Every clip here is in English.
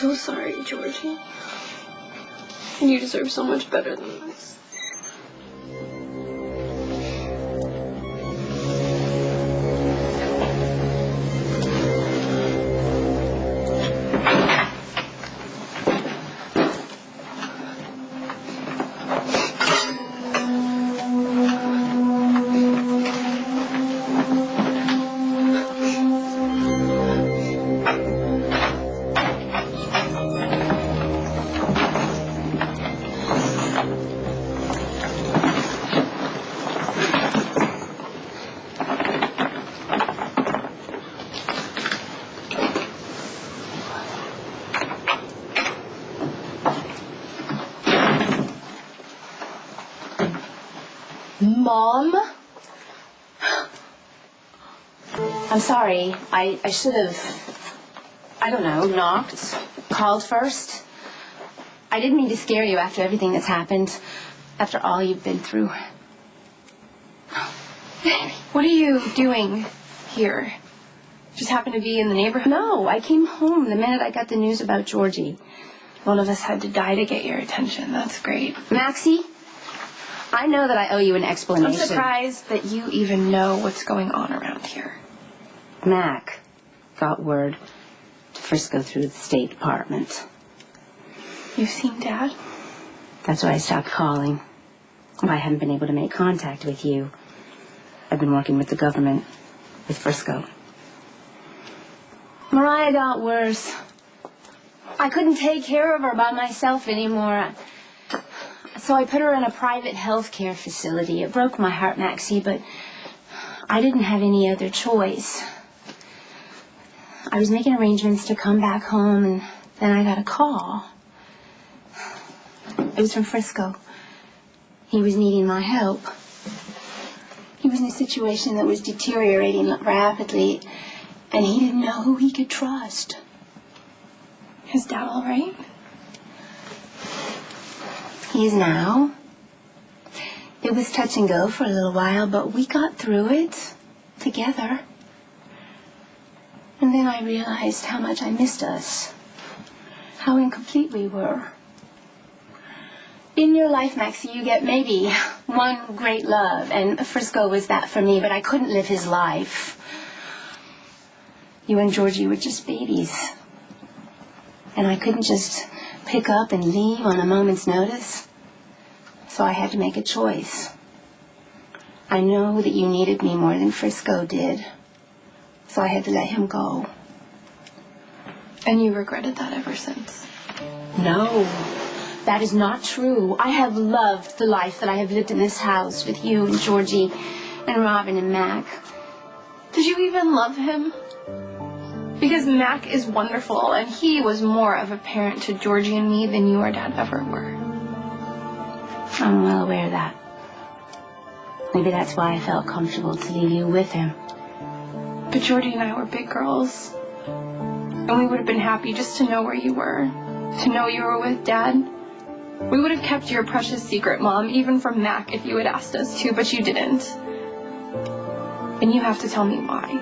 so sorry, Georgie. You deserve so much better than this. Mom? I'm sorry. I should have, I don't know, knocked, called first. I didn't mean to scare you after everything that's happened, after all you've been through. What are you doing here? Just happened to be in the neighborhood? No, I came home the minute I got the news about Georgie. One of us had to die to get your attention. That's great. Maxie, I know that I owe you an explanation. I'm surprised that you even know what's going on around here. Mac got word to first go through the State Department. You've seen Dad? That's why I stopped calling. I haven't been able to make contact with you. I've been working with the government, with Frisco. Mariah got worse. I couldn't take care of her by myself anymore. So I put her in a private health care facility. It broke my heart, Maxie, but I didn't have any other choice. I was making arrangements to come back home, and then I got a call. It was from Frisco. He was needing my help. He was in a situation that was deteriorating rapidly, and he didn't know who he could trust. Is Dad all right? He is now. It was touch and go for a little while, but we got through it together. And then I realized how much I missed us, how incomplete we were. In your life, Maxie, you get maybe one great love, and Frisco was that for me, but I couldn't live his life. You and Georgie were just babies. And I couldn't just pick up and leave on a moment's notice. So I had to make a choice. I know that you needed me more than Frisco did. So I had to let him go. And you regretted that ever since? No, that is not true. I have loved the life that I have lived in this house with you and Georgie and Robin and Mac. Did you even love him? Because Mac is wonderful, and he was more of a parent to Georgie and me than you or Dad ever were. I'm well aware of that. Maybe that's why I felt comfortable to leave you with him. But Georgie and I were big girls, and we would have been happy just to know where you were, to know you were with Dad. We would have kept your precious secret, Mom, even from Mac if you had asked us to, but you didn't. And you have to tell me why.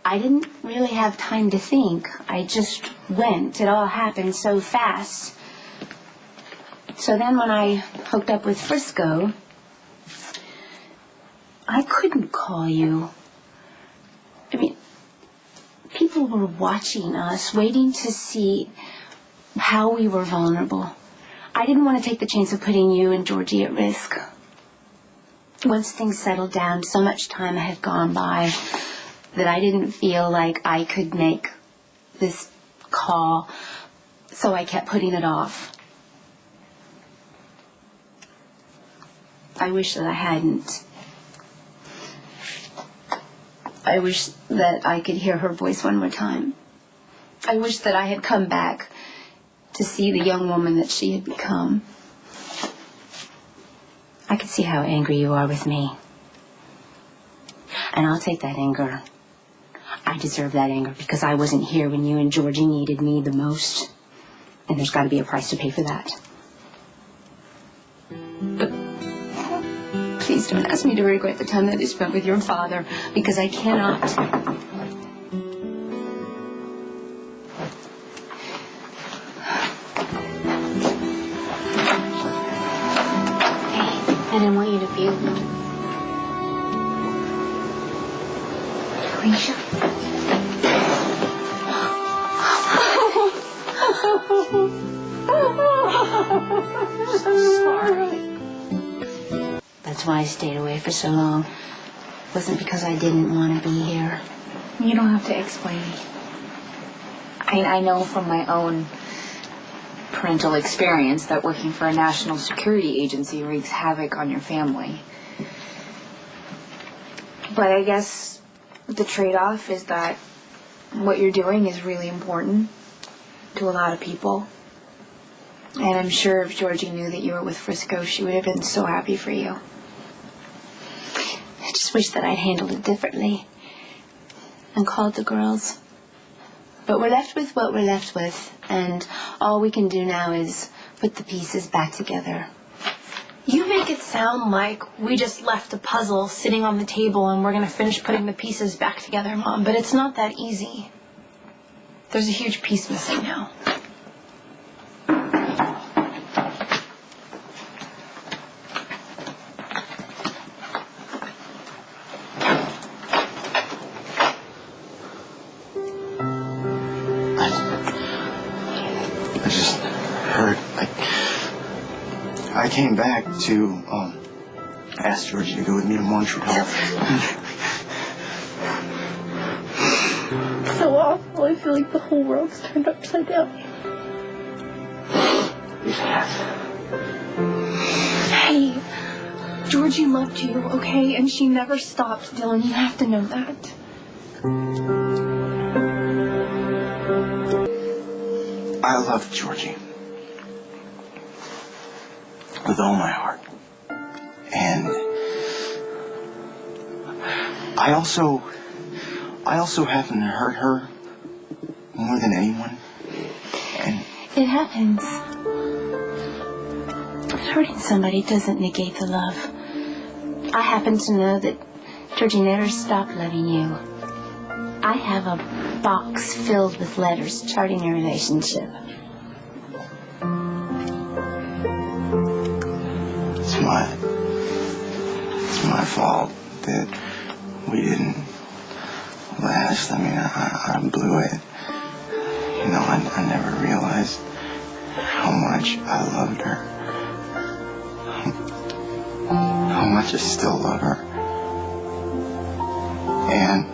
I didn't really have time to think. I just went. It all happened so fast. So then when I hooked up with Frisco, I couldn't call you. I mean, people were watching us, waiting to see how we were vulnerable. I didn't want to take the chance of putting you and Georgie at risk. Once things settled down, so much time had gone by that I didn't feel like I could make this call, so I kept putting it off. I wish that I hadn't. I wish that I could hear her voice one more time. I wish that I had come back to see the young woman that she had become. I could see how angry you are with me. And I'll take that anger. I deserve that anger because I wasn't here when you and Georgie needed me the most. And there's got to be a price to pay for that. But please don't ask me to regret the time that I spent with your father, because I cannot. I didn't want you to feel it. Felicia. Sorry. That's why I stayed away for so long. It wasn't because I didn't want to be here. You don't have to explain. I know from my own parental experience that working for a national security agency wreaks havoc on your family. But I guess the trade-off is that what you're doing is really important to a lot of people. And I'm sure if Georgie knew that you were with Frisco, she would have been so happy for you. I just wish that I'd handled it differently and called the girls. But we're left with what we're left with, and all we can do now is put the pieces back together. You make it sound like we just left a puzzle sitting on the table and we're going to finish putting the pieces back together, Mom, but it's not that easy. There's a huge piece missing now. I just heard, I came back to ask Georgie to go with me to Montreal. So awful. I feel like the whole world's turned upside down. It has. Hey, Georgie loved you, okay? And she never stopped, Dylan. You have to know that. I love Georgie with all my heart. And I also happen to hurt her more than anyone. And It happens. Hurting somebody doesn't negate the love. I happen to know that Georgie never stopped loving you. I have a box filled with letters charting your relationship. it's my fault that we didn't last. I mean, I blew it. You know, I never realized how much I loved her. How much I still love her. And,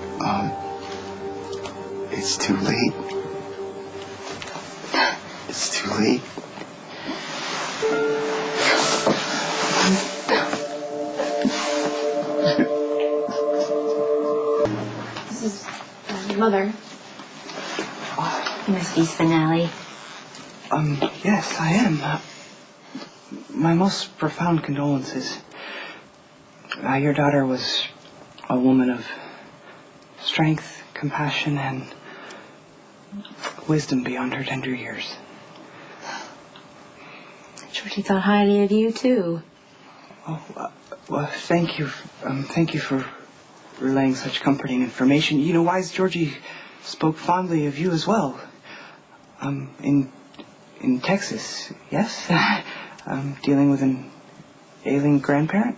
it's too late. It's too late. This is Mother. You must be Spinelli. Yes, I am. My most profound condolences. Your daughter was a woman of strength, compassion, and wisdom beyond her tender years. Georgie thought highly of you, too. Oh, well, thank you. Thank you for relaying such comforting information. You know, wise Georgie spoke fondly of you as well. In Texas, yes? Dealing with an ailing grandparent?